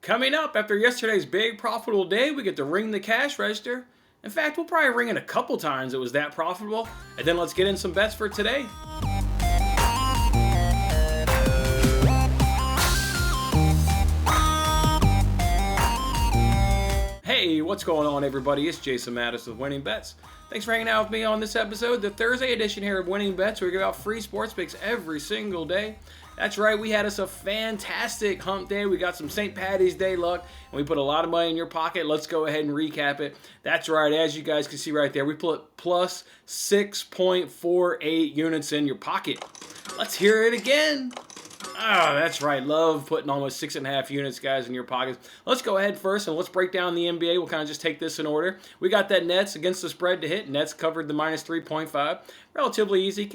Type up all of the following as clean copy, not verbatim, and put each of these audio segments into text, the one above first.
Coming up after yesterday's big profitable day, we get to ring the cash register. In fact, we'll probably ring it a couple times. It was that profitable. And then let's get in some bets for today. Hey, what's going on, everybody? It's Jason Mattis with Winning Bets. Thanks for hanging out with me on this episode, the Thursday edition here of Winning Bets, where we give out free sports picks every single day. That's right, we had us a fantastic hump day. We got some St. Patty's Day luck, and we put a lot of money in your pocket. Let's go ahead and recap it. That's right, as you guys can see right there, we put plus 6.48 units in your pocket. Let's hear it again. That's right. Love putting almost 6.5 units, guys, in your pockets. Let's go ahead first and let's break down the NBA. We'll kind of just take this in order. We got that Nets against the spread to hit. Nets covered the minus 3.5. Relatively easy.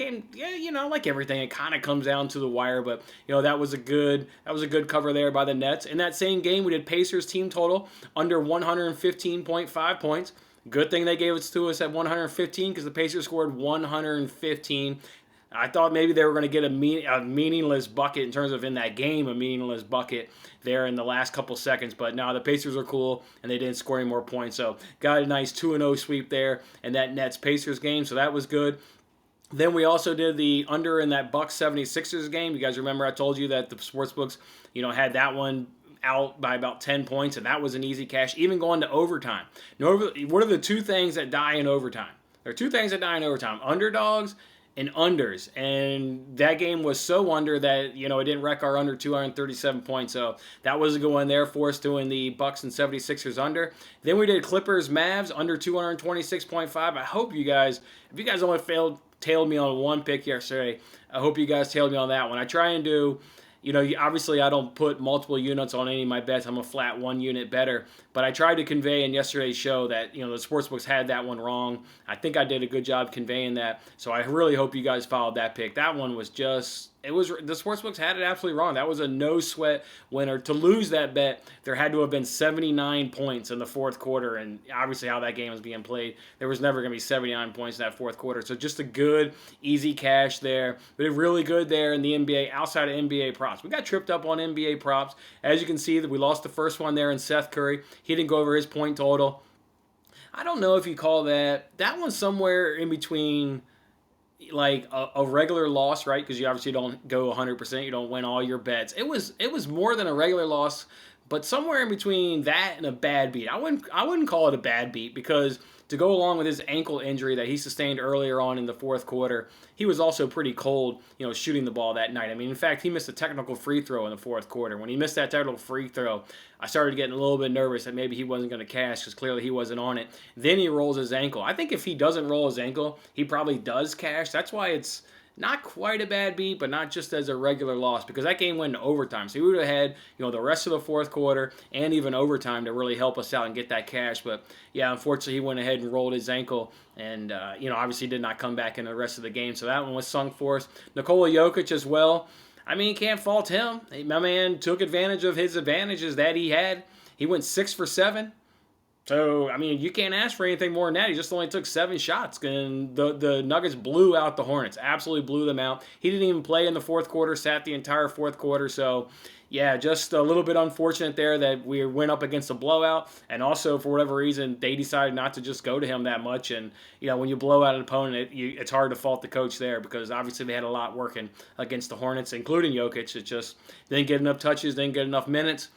Like everything, it kind of comes down to the wire, but that was a good cover there by the Nets. In that same game, we did Pacers team total under 115.5 points. Good thing they gave it to us at 115 because the Pacers scored 115. I thought maybe they were going to get a meaningless bucket in terms of in that game, a meaningless bucket there in the last couple seconds. But no, the Pacers are cool, and they didn't score any more points. So got a nice 2-0 sweep there in that Nets-Pacers game, so that was good. Then we also did the under in that Bucks 76ers game. You guys remember I told you that the sportsbooks, had that one out by about 10 points, and that was an easy cash, even going to overtime. What are the two things that die in overtime? There are two things that die in overtime: underdogs and unders, and that game was so under that it didn't wreck our under 237 points. So that was a good one there for us, doing the Bucks and 76ers under. Then we did Clippers Mavs under 226.5. I hope you guys, if you guys only tailed me on one pick yesterday, I hope you guys tailed me on that one. I try and do, obviously I don't put multiple units on any of my bets. I'm a flat 1 unit better. But I tried to convey in yesterday's show that, the sportsbooks had that one wrong. I think I did a good job conveying that. So I really hope you guys followed that pick. That one was just, the sportsbooks had it absolutely wrong. That was a no sweat winner. To lose that bet, there had to have been 79 points in the fourth quarter. And obviously how that game was being played, there was never going to be 79 points in that fourth quarter. So just a good, easy cash there. We did really good there in the NBA, outside of NBA props. We got tripped up on NBA props. As you can see, that we lost the first one there in Seth Curry. He didn't go over his point total. I don't know if you call that one somewhere in between like a regular loss, right? Because you obviously don't go 100%. You don't win all your bets. It was more than a regular loss, but somewhere in between that and a bad beat. I wouldn't call it a bad beat, because to go along with his ankle injury that he sustained earlier on in the fourth quarter, he was also pretty cold, shooting the ball that night. I mean, in fact, he missed a technical free throw in the fourth quarter. When he missed that technical free throw, I started getting a little bit nervous that maybe he wasn't going to cash, because clearly he wasn't on it. Then he rolls his ankle. I think if he doesn't roll his ankle, he probably does cash. That's why it's not quite a bad beat, but not just as a regular loss, because that game went into overtime. So he would have had, the rest of the fourth quarter and even overtime to really help us out and get that cash. But yeah, unfortunately, he went ahead and rolled his ankle, and obviously did not come back in the rest of the game. So that one was sunk for us. Nikola Jokic as well. I mean, can't fault him. My man took advantage of his advantages that he had. He went 6 for 7. So, I mean, you can't ask for anything more than that. He just only took 7 shots, and the Nuggets blew out the Hornets, absolutely blew them out. He didn't even play in the fourth quarter, sat the entire fourth quarter. So, yeah, just a little bit unfortunate there that we went up against a blowout. And also, for whatever reason, they decided not to just go to him that much. And, when you blow out an opponent, it's hard to fault the coach there, because obviously they had a lot working against the Hornets, including Jokic. It just didn't get enough touches, didn't get enough minutes.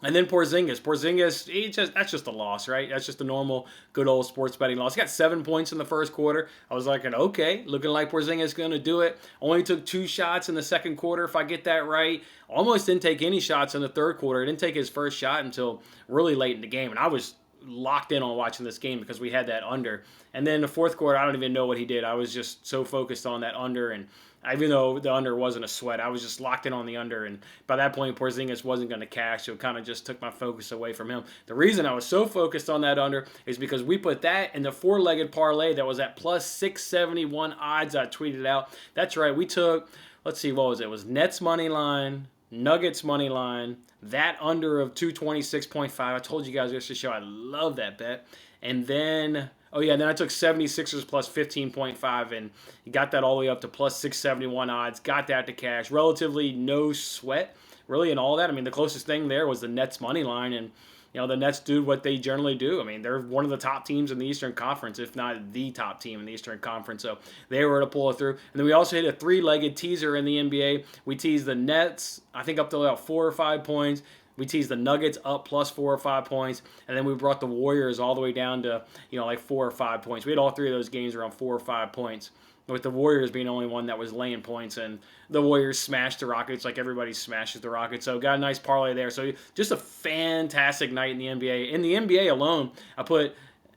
And then Porzingis, that's just a loss, right? That's just a normal, good old sports betting loss. He got 7 points in the first quarter. I was like, okay, looking like Porzingis is going to do it. Only took 2 shots in the second quarter, if I get that right. Almost didn't take any shots in the third quarter. He didn't take his first shot until really late in the game. And I was locked in on watching this game because we had that under. And then the fourth quarter, I don't even know what he did. I was just so focused on that under, and even though the under wasn't a sweat, I was just locked in on the under, and by that point, Porzingis wasn't going to cash, so it kind of just took my focus away from him. The reason I was so focused on that under is because we put that in the 4-legged parlay that was at plus 671 odds. I tweeted out. That's right, we took, let's see, what was it? It was Nets money line, Nuggets money line, that under of 226.5. I told you guys yesterday show I love that bet. And then then I took 76ers plus 15.5 and got that all the way up to plus 671 odds. Got that to cash. Relatively no sweat really in all that. I mean, the closest thing there was the Nets money line, and the Nets do what they generally do. I mean, they're one of the top teams in the Eastern Conference, if not the top team in the Eastern Conference. So they were able to pull it through. And then we also hit a three-legged teaser in the NBA. We teased the Nets, I think, up to about 4 or 5 points. We teased the Nuggets up plus 4 or 5 points, and then we brought the Warriors all the way down to like 4 or 5 points. We had all three of those games around 4 or 5 points, with the Warriors being the only one that was laying points, and the Warriors smashed the Rockets like everybody smashes the Rockets. So got a nice parlay there. So just a fantastic night in the NBA. In the NBA alone, I put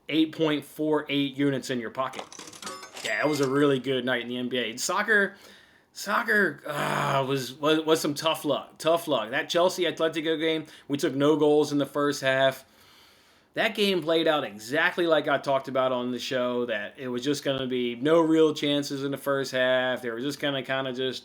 8.48 units in your pocket. Yeah, it was a really good night in the NBA. Soccer was some tough luck. That Chelsea Atletico game, we took no goals in the first half. That game played out exactly like I talked about on the show, that it was just going to be no real chances in the first half. They were just going to kind of just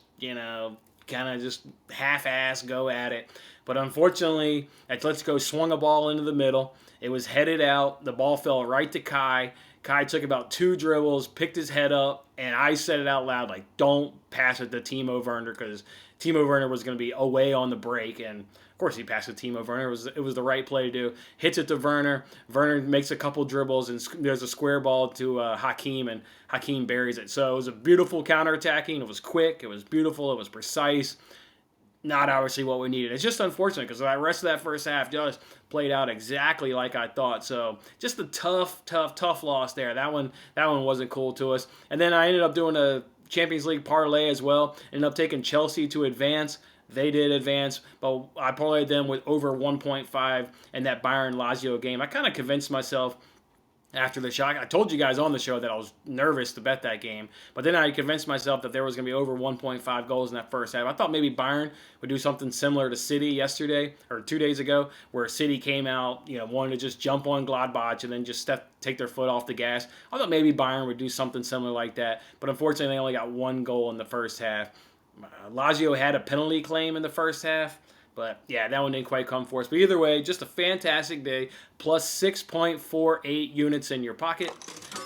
half-ass go at it. But unfortunately, Atletico swung a ball into the middle. It was headed out. The ball fell right to Kai. Kai took about 2 dribbles, picked his head up, and I said it out loud, like, don't pass it to Timo Werner, because Timo Werner was going to be away on the break, and of course he passed it to Timo Werner. It was the right play to do. Hits it to Werner. Werner makes a couple dribbles, and there's a square ball to Hakeem, and Hakeem buries it. So it was a beautiful counterattacking. It was quick. It was beautiful. It was precise. Not obviously what we needed. It's just unfortunate because the rest of that first half just played out exactly like I thought. So just a tough loss there. That one wasn't cool to us. And then I ended up doing a Champions League parlay as well. Ended up taking Chelsea to advance. They did advance, but I parlayed them with over 1.5 in that Bayern-Lazio game. I kind of convinced myself after the shock. I told you guys on the show that I was nervous to bet that game, but then I convinced myself that there was going to be over 1.5 goals in that first half. I thought maybe Bayern would do something similar to City yesterday or 2 days ago, where City came out, wanted to just jump on Gladbach and then just take their foot off the gas. I thought maybe Bayern would do something similar like that, but unfortunately they only got 1 goal in the first half. Lazio had a penalty claim in the first half, but yeah, that one didn't quite come for us. But either way, just a fantastic day. Plus 6.48 units in your pocket.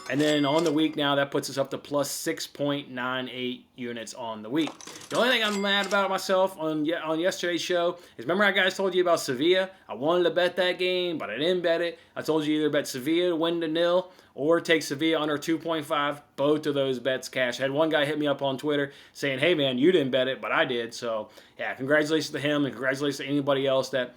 And then on the week now, that puts us up to plus 6.98 units on the week. The only thing I'm mad about myself on yesterday's show is, remember I guys told you about Sevilla? I wanted to bet that game, but I didn't bet it. I told you either bet Sevilla to win to 0 or take Sevilla under 2.5. Both of those bets cash. I had one guy hit me up on Twitter saying, hey man, you didn't bet it, but I did. So yeah, congratulations to him, and congratulations to anybody else that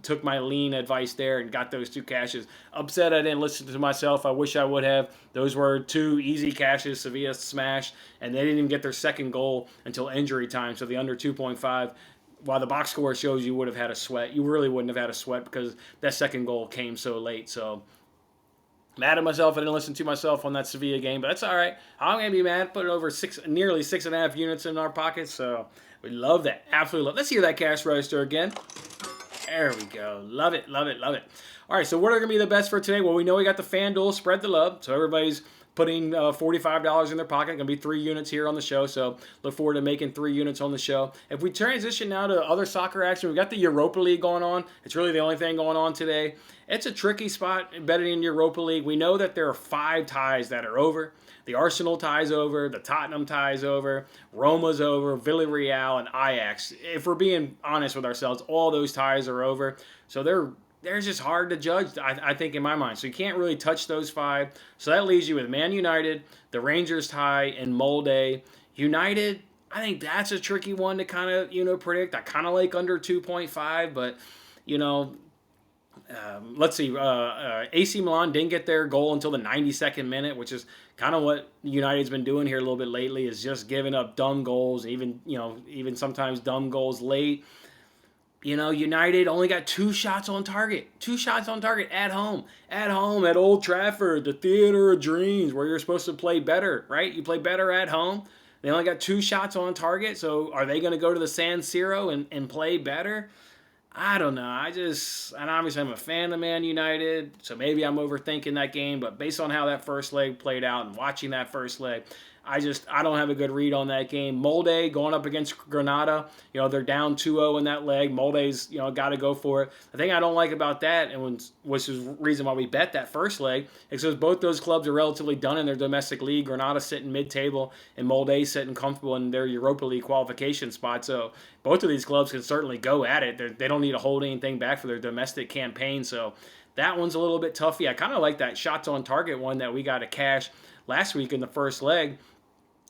took my lean advice there and got those 2 cashes. Upset I didn't listen to myself. I wish I would have. Those were 2 easy cashes. Sevilla smashed, and they didn't even get their second goal until injury time. So the under 2.5, while the box score shows you would have had a sweat, you really wouldn't have had a sweat because that second goal came so late. So mad at myself. I didn't listen to myself on that Sevilla game, but that's all right. I'm going to be mad. Put it over nearly 6.5 units in our pockets, so we love that. Absolutely love it. Let's hear that cash register again. There we go. Love it. All right, so what are going to be the best for today? Well, we know we got the FanDuel Spread the Love, so everybody's putting $45 in their pocket. Going to be 3 units here on the show, so look forward to making 3 units on the show. If we transition now to other soccer action, we've got the Europa League going on. It's really the only thing going on today. It's a tricky spot betting in Europa League. We know that there are 5 ties that are over. The Arsenal tie's over, the Tottenham tie's over, Roma's over, Villarreal, and Ajax. If we're being honest with ourselves, all those ties are over. So they're just hard to judge, I think, in my mind. So you can't really touch those 5. So that leaves you with Man United, the Rangers tie, and Molde. United, I think that's a tricky one to kind of, predict. I kind of like under 2.5, but, let's see. AC Milan didn't get their goal until the 92nd minute, which is kind of what United's been doing here a little bit lately, is just giving up dumb goals, even sometimes dumb goals late. United only got 2 shots on target. 2 shots on target at home. At home at Old Trafford, the theater of dreams, where you're supposed to play better, right? You play better at home. They only got 2 shots on target, so are they going to go to the San Siro and play better? I don't know. And obviously I'm a fan of Man United, so maybe I'm overthinking that game, but based on how that first leg played out and watching that first leg, I don't have a good read on that game. Molde going up against Granada. They're down 2-0 in that leg. Molde's, got to go for it. The thing I don't like about that, and which is the reason why we bet that first leg, is because both those clubs are relatively done in their domestic league. Granada sitting mid-table, and Molde sitting comfortable in their Europa League qualification spot. So both of these clubs can certainly go at it. They don't need to hold anything back for their domestic campaign. So that one's a little bit toughy. I kind of like that shots on target one that we got to cash last week in the first leg.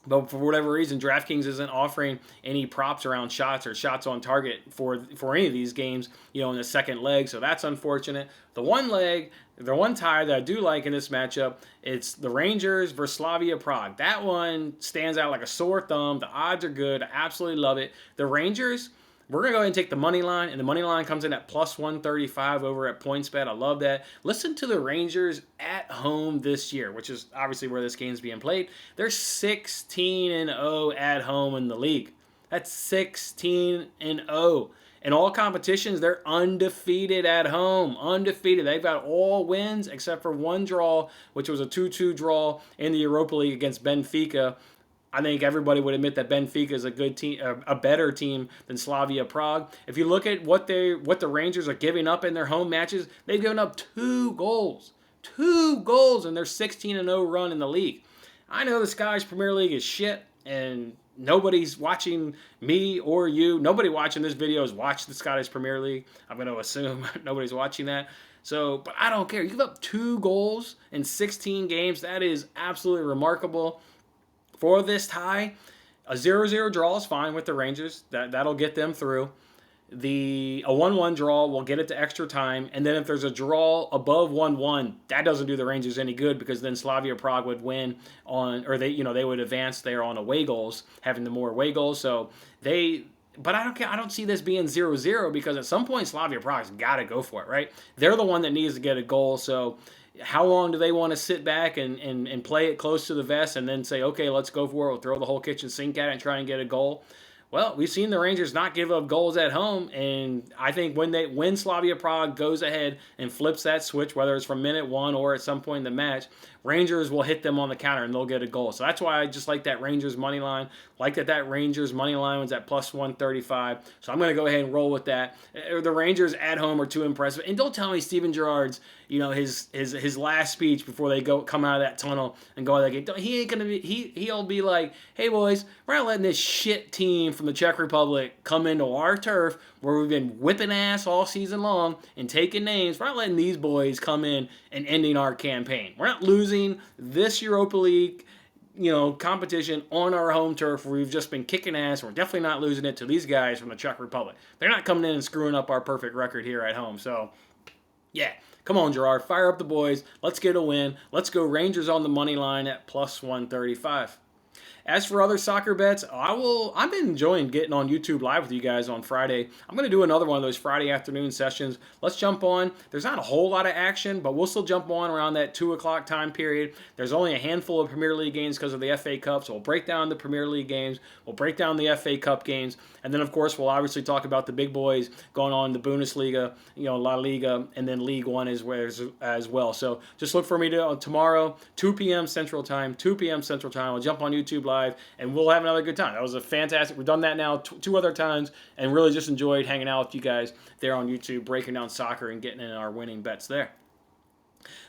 But for whatever reason, DraftKings isn't offering any props around shots or shots on target for any of these games, in the second leg. So that's unfortunate. The one tie that I do like in this matchup, it's the Rangers versus Slavia Prague. That one stands out like a sore thumb. The odds are good. I absolutely love it. The Rangers, we're going to go ahead and take the money line, and the money line comes in at plus 135 over at PointsBet. I love that. Listen to the Rangers at home this year, which is obviously where this game's being played. They're 16-0 at home in the league. That's 16-0. In all competitions, they're undefeated at home. Undefeated. They've got all wins except for one draw, which was a 2-2 draw in the Europa League against Benfica. I think everybody would admit that Benfica is a good team, a better team than Slavia Prague. If you look at what the Rangers are giving up in their home matches, they've given up 2 goals. 2 goals in their 16-0 run in the league. I know the Scottish Premier League is shit, and nobody's watching me or you. Nobody watching this video has watched the Scottish Premier League. I'm going to assume nobody's watching that. So, but I don't care. You give up 2 goals in 16 games. That is absolutely remarkable. For this tie, a 0-0 draw is fine with the Rangers. That'll get them through. A 1-1 draw will get it to extra time. And then if there's a draw above 1-1, that doesn't do the Rangers any good because then Slavia Prague would win they would advance there on away goals, having the more away goals. So but I don't see this being 0-0 because at some point Slavia Prague's got to go for it, right? They're the one that needs to get a goal. So how long do they want to sit back and play it close to the vest and then say, okay, let's go for it. We'll throw the whole kitchen sink at it and try and get a goal. Well, we've seen the Rangers not give up goals at home, and I think when Slavia Prague goes ahead and flips that switch, whether it's from minute 1 or at some point in the match, Rangers will hit them on the counter and they'll get a goal. So that's why I just like that Rangers money line. Like that Rangers money line was at plus 135. So I'm going to go ahead and roll with that. The Rangers at home are too impressive. And don't tell me Steven Gerrard's, his last speech before they come out of that tunnel and go out of that game. He ain't going to be, he'll be like, hey boys, we're not letting this shit team from the Czech Republic come into our turf where we've been whipping ass all season long and taking names. We're not letting these boys come in and ending our campaign. We're not losing this Europa League, competition on our home turf where we've just been kicking ass. We're definitely not losing it to these guys from the Czech Republic. They're not coming in and screwing up our perfect record here at home. So, yeah. Come on, Gerrard. Fire up the boys. Let's get a win. Let's go Rangers on the money line at plus 135. As for other soccer bets, I've been enjoying getting on YouTube Live with you guys on Friday. I'm going to do another one of those Friday afternoon sessions. Let's jump on. There's not a whole lot of action, but we'll still jump on around that 2 o'clock time period. There's only a handful of Premier League games because of the FA Cup, so we'll break down the Premier League games. We'll break down the FA Cup games. And then, of course, we'll obviously talk about the big boys going on in the Bundesliga, La Liga, and then League One as well. So just look for me tomorrow, 2 p.m. Central Time. 2 p.m. Central Time. I'll jump on YouTube Live, and we'll have another good time. That was a fantastic. We've done that now 2 other times, and really just enjoyed hanging out with you guys there on YouTube, breaking down soccer and getting in our winning bets there.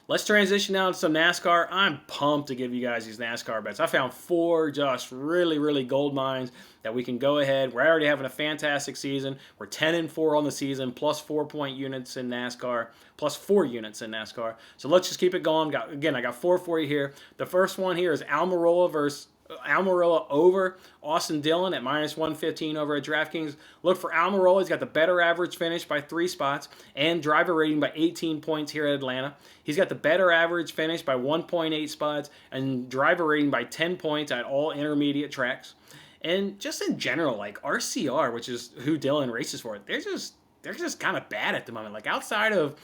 Let's transition now to some NASCAR. I'm pumped to give you guys these NASCAR bets. I found 4 just really, really gold mines that we can go ahead. We're already having a fantastic season. We're 10-4 on the season, plus 4 units in NASCAR, plus 4 units in NASCAR. So let's just keep it going. I got 4 for you here. The first one here is Almirola over Austin Dillon at minus 115 over at DraftKings. Look for Almirola. He's got the better average finish by 3 spots and driver rating by 18 points here at Atlanta. He's got the better average finish by 1.8 spots and driver rating by 10 points at all intermediate tracks. And just in general, like RCR, which is who Dillon races for, they're just kind of bad at the moment. Like outside of,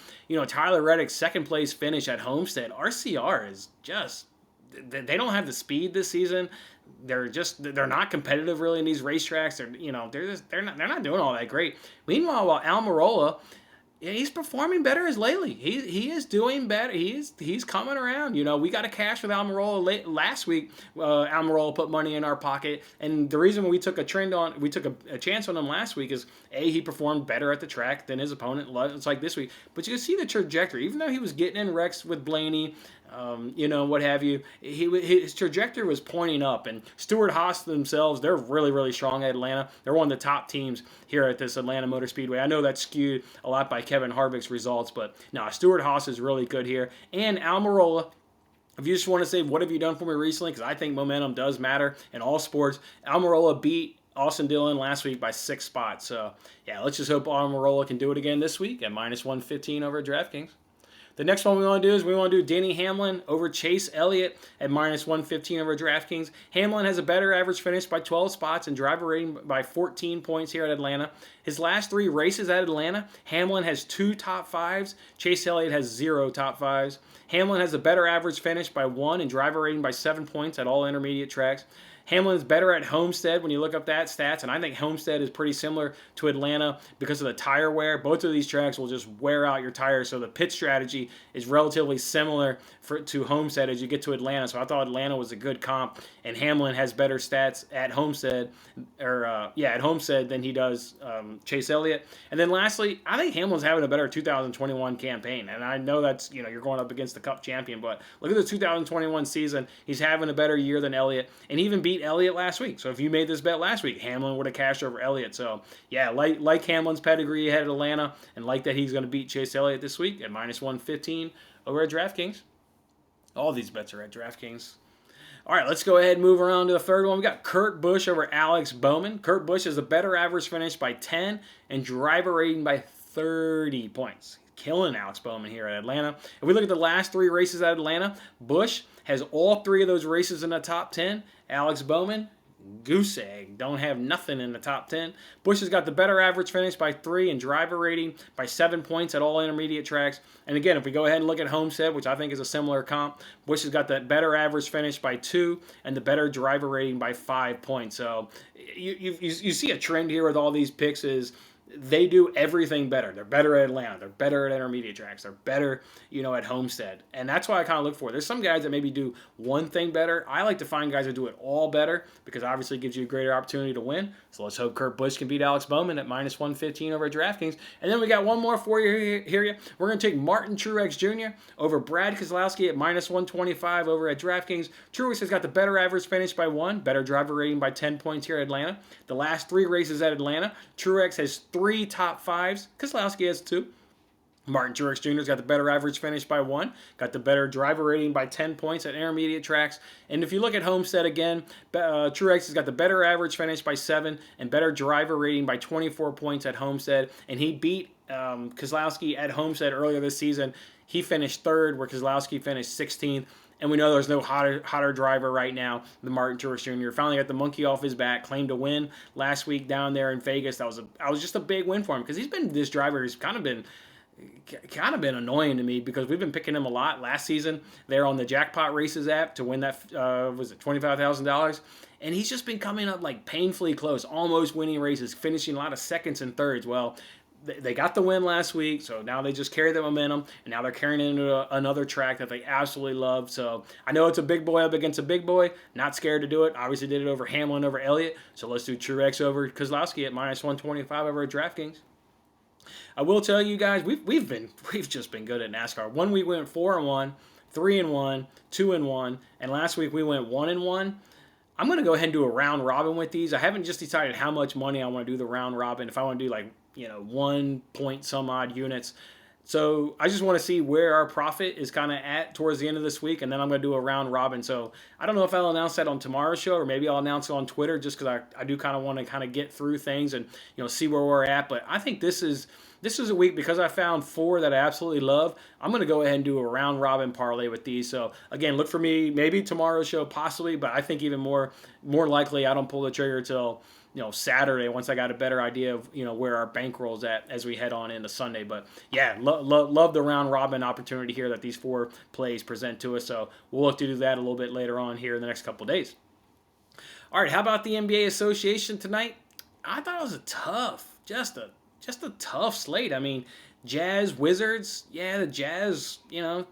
Tyler Reddick's second place finish at Homestead, RCR is just, they don't have the speed this season. They're not competitive really in these racetracks. They're not doing all that great. Meanwhile, while Almirola, Yeah, he's performing better as lately. He is doing better. He's coming around. You know, we got a cash with Almirola last week. Almirola put money in our pocket, and the reason we took a chance on him last week is he performed better at the track than his opponent. It's like this week, but you can see the trajectory. Even though he was getting in wrecks with Blaney, you know, what have you, his trajectory was pointing up. And Stewart-Haas themselves, they're really strong at Atlanta. They're one of the top teams here at this Atlanta Motor Speedway. I know that's skewed a lot by Kevin Harvick's results, but no, Stewart-Haas is really good here. And Almirola, if you just want to say, what have you done for me recently? Because I think momentum does matter in all sports. Almirola beat Austin Dillon last week by 6 spots. So, yeah, let's just hope Almirola can do it again this week at -115 over at DraftKings. The next one we want to do is we want to do Denny Hamlin over Chase Elliott at -115 over DraftKings. Hamlin has a better average finish by 12 spots and driver rating by 14 points here at Atlanta. His last 3 races at Atlanta, Hamlin has 2 top 5s. Chase Elliott has 0 top 5s. Hamlin has a better average finish by 1 and driver rating by 7 points at all intermediate tracks. Hamlin's better at Homestead when you look up that stats, and I think Homestead is pretty similar to Atlanta because of the tire wear. Both of these tracks will just wear out your tires, so the pit strategy is relatively similar to Homestead as you get to Atlanta. So I thought Atlanta was a good comp, and Hamlin has better stats at Homestead, at Homestead than he does Chase Elliott. And then lastly, I think Hamlin's having a better 2021 campaign, and I know that's, you know, you're going up against the Cup champion, but look at the 2021 season. He's having a better year than Elliott, and he even beat Elliott last week. So if you made this bet last week, Hamlin would have cashed over Elliott. So yeah, like Hamlin's pedigree ahead of Atlanta, and like that he's going to beat Chase Elliott this week at -115 over at DraftKings. All these bets are at DraftKings. All right, let's go ahead and move around to the third one. We got Kurt Busch over Alex Bowman. Kurt Busch has a better average finish by 10 and driver rating by 30 points. Killing Alex Bowman here at Atlanta. If we look at the last 3 races at Atlanta, Busch has all 3 of those races in the top 10. Alex Bowman, goose egg, don't have nothing in the top 10. Busch has got the better average finish by 3 and driver rating by 7 points at all intermediate tracks. And again, if we go ahead and look at Homestead, which I think is a similar comp, Busch has got the better average finish by 2 and the better driver rating by 5 points. So you see a trend here with all these picks is they do everything better. They're better at Atlanta. They're better at intermediate tracks. They're better, you know, at Homestead. And that's why I kind of look for it. There's some guys that maybe do one thing better. I like to find guys that do it all better because obviously it gives you a greater opportunity to win. So let's hope Kurt Busch can beat Alex Bowman at -115 over at DraftKings. And then we got one more for you here. We're going to take Martin Truex Jr. over Brad Keselowski at -125 over at DraftKings. Truex has got the better average finish by 1, better driver rating by 10 points here at Atlanta. The last 3 races at Atlanta, Truex has 3 top 5s. Keselowski has 2. Martin Truex Jr.'s got the better average finish by 1, got the better driver rating by 10 points at intermediate tracks. And if you look at Homestead again, Truex has got the better average finish by 7 and better driver rating by 24 points at Homestead. And he beat Keselowski at Homestead earlier this season. He finished 3rd, where Keselowski finished 16th. And we know there's no hotter driver right now than Martin Truex Jr. Finally got the monkey off his back, claimed a win last week down there in Vegas. That was just a big win for him because he's been this driver who's kind of been annoying to me because we've been picking him a lot last season there on the Jackpot Races app to win that was it $25,000, and he's just been coming up like painfully close, almost winning races, finishing a lot of seconds and thirds. Well, they got the win last week, so now they just carry the momentum, and now they're carrying it into another track that they absolutely love. So I know it's a big boy up against a big boy. Not scared to do it. Obviously did it over Hamlin over Elliott, so let's do Truex over Keselowski at -125 over at DraftKings. I will tell you guys, we've just been good at NASCAR. 1 week we went 4-1, 3-1, 2-1, and last week we went 1-1. I'm going to go ahead and do a round robin with these. I haven't just decided how much money I want to do the round robin. If I want to do like, 1 point some odd units. So I just want to see where our profit is kind of at towards the end of this week, and then I'm going to do a round robin. So I don't know if I'll announce that on tomorrow's show, or maybe I'll announce it on Twitter just because I do kind of want to kind of get through things and see where we're at. But I think this is a week because I found 4 that I absolutely love. I'm going to go ahead and do a round robin parlay with these. So again, look for me maybe tomorrow's show possibly, but I think even more likely I don't pull the trigger till Saturday once I got a better idea of where our bankroll's at as we head on into Sunday. But yeah, love the round robin opportunity here that these 4 plays present to us. So we'll look to do that a little bit later on here in the next couple of days. All right, how about the NBA Association tonight? I thought it was just a just a tough slate. I mean, Jazz, Wizards, yeah, the Jazz,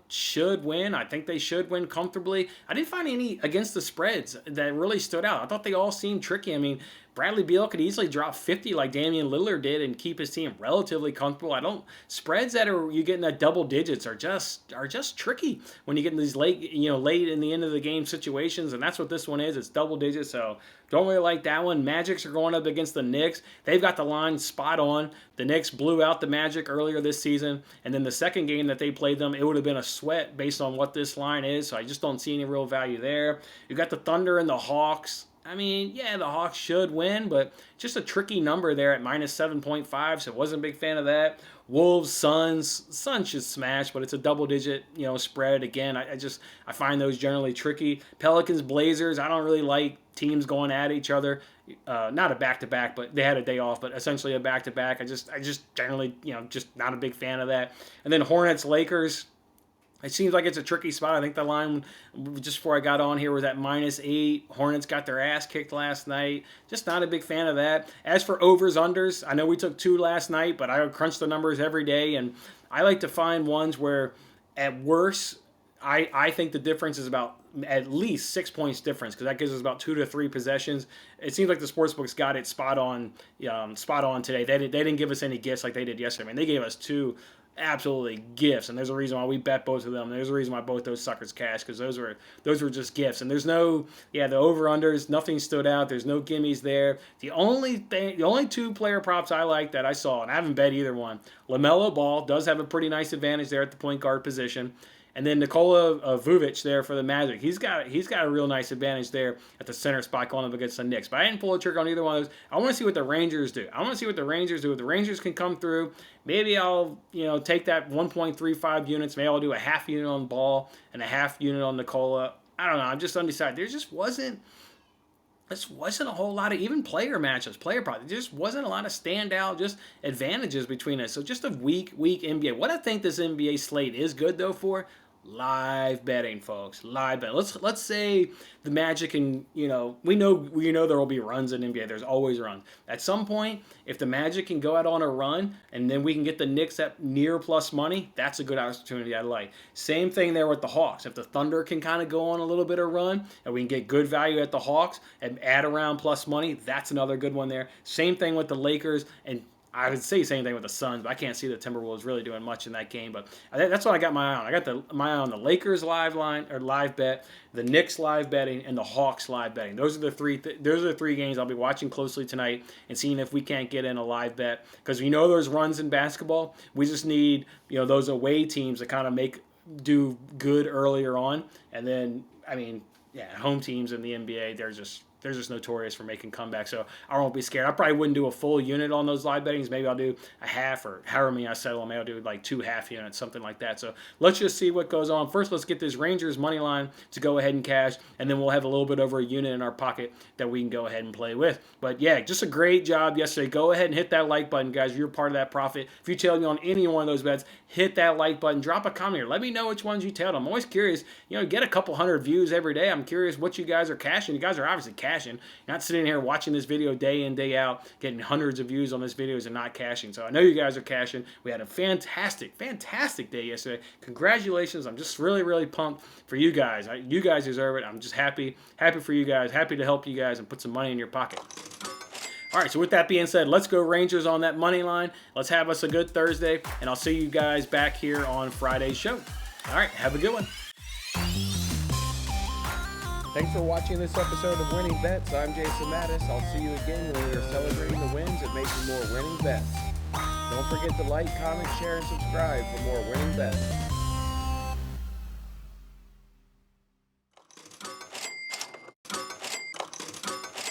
should win. I think they should win comfortably. I didn't find any against the spreads that really stood out. I thought they all seemed tricky. I mean, Bradley Beal could easily drop 50 like Damian Lillard did and keep his team relatively comfortable. Spreads that you get in that double digits are just tricky when you get in these late in the end of the game situations, and that's what this one is. It's double digits, so don't really like that one. Magics are going up against the Knicks. They've got the line spot on. The Knicks blew out the Magic earlier this season, and then the second game that they played them, it would have been a sweat based on what this line is, so I just don't see any real value there. You've got the Thunder and the Hawks. I mean, yeah, the Hawks should win, but just a tricky number there at minus 7.5, so wasn't a big fan of that. Wolves, Suns should smash, but it's a double-digit, spread. Again, I find those generally tricky. Pelicans, Blazers, I don't really like teams going at each other. Not a back-to-back, but they had a day off, but essentially a back-to-back. I just generally, just not a big fan of that. And then Hornets, Lakers. It seems like it's a tricky spot. I think the line, just before I got on here, was at -8. Hornets got their ass kicked last night. Just not a big fan of that. As for overs, unders, I know we took 2 last night, but I crunch the numbers every day, and I like to find ones where, at worst, I think the difference is about at least 6 points difference, because that gives us about 2 to 3 possessions. It seems like the sportsbooks got it spot on today. They didn't give us any gifts like they did yesterday. I mean, they gave us 2 absolutely gifts, and there's a reason why we bet both of them. There's a reason why both those suckers cashed, because those were just gifts. And there's no, the over-unders, nothing stood out. There's no gimmies there. The only 2 player props I like that I saw, and I haven't bet either one, LaMelo Ball does have a pretty nice advantage there at the point guard position. And then Nikola Vujovic there for the Magic. He's got a real nice advantage there at the center spot going up against the Knicks. But I didn't pull a trigger on either one of those. I want to see what the Rangers do. I want to see what the Rangers do. If the Rangers can come through, maybe I'll take that 1.35 units. Maybe I'll do a half unit on Ball and a half unit on Nikola. I don't know. I'm just undecided. There just wasn't a whole lot of even player matchups, player props. There just wasn't a lot of standout just advantages between us. So just a weak NBA. What I think this NBA slate is good though for live betting, folks. Live bet. Let's say the Magic, and we know there will be runs in NBA. There's always runs. At some point, if the Magic can go out on a run, and then we can get the Knicks at near plus money, that's a good opportunity I like. Same thing there with the Hawks. If the Thunder can kind of go on a little bit of run, and we can get good value at the Hawks and add around plus money, that's another good one there. Same thing with the Lakers, and I would say same thing with the Suns, but I can't see the Timberwolves really doing much in that game. But that's what I got my eye on. I got my eye on the Lakers live bet, the Knicks live betting, and the Hawks live betting. Those are the three games I'll be watching closely tonight and seeing if we can't get in a live bet, because we know there's runs in basketball. We just need those away teams to kind of do good earlier on, and then home teams in the NBA they're just notorious for making comebacks, so I won't be scared. I probably wouldn't do a full unit on those live bettings. Maybe I'll do a half, or however many I settle on. Maybe I'll do like 2 half units, something like that. So let's just see what goes on. First, let's get this Rangers money line to go ahead and cash, and then we'll have a little bit over a unit in our pocket that we can go ahead and play with. But yeah, just a great job yesterday. Go ahead and hit that like button, guys. If you're part of that profit. If you tailed me on any one of those bets, hit that like button. Drop a comment here. Let me know which ones you tailed. I'm always curious. Get a couple hundred views every day. I'm curious what you guys are cashing. You guys are obviously cashing. You're not sitting here watching this video day in, day out, getting hundreds of views on this videos and not cashing. So I know you guys are cashing. We had a fantastic day yesterday. Congratulations. I'm just really, really pumped for you guys. You guys deserve it. I'm just happy for you guys, happy to help you guys and put some money in your pocket. All right, so with that being said, let's go Rangers on that money line. Let's have us a good Thursday, and I'll see you guys back here on Friday's show. All right, have a good one. Thanks for watching this episode of Winning Bets. I'm Jason Mattis. I'll see you again when we are celebrating the wins and making more winning bets. Don't forget to like, comment, share, and subscribe for more winning bets.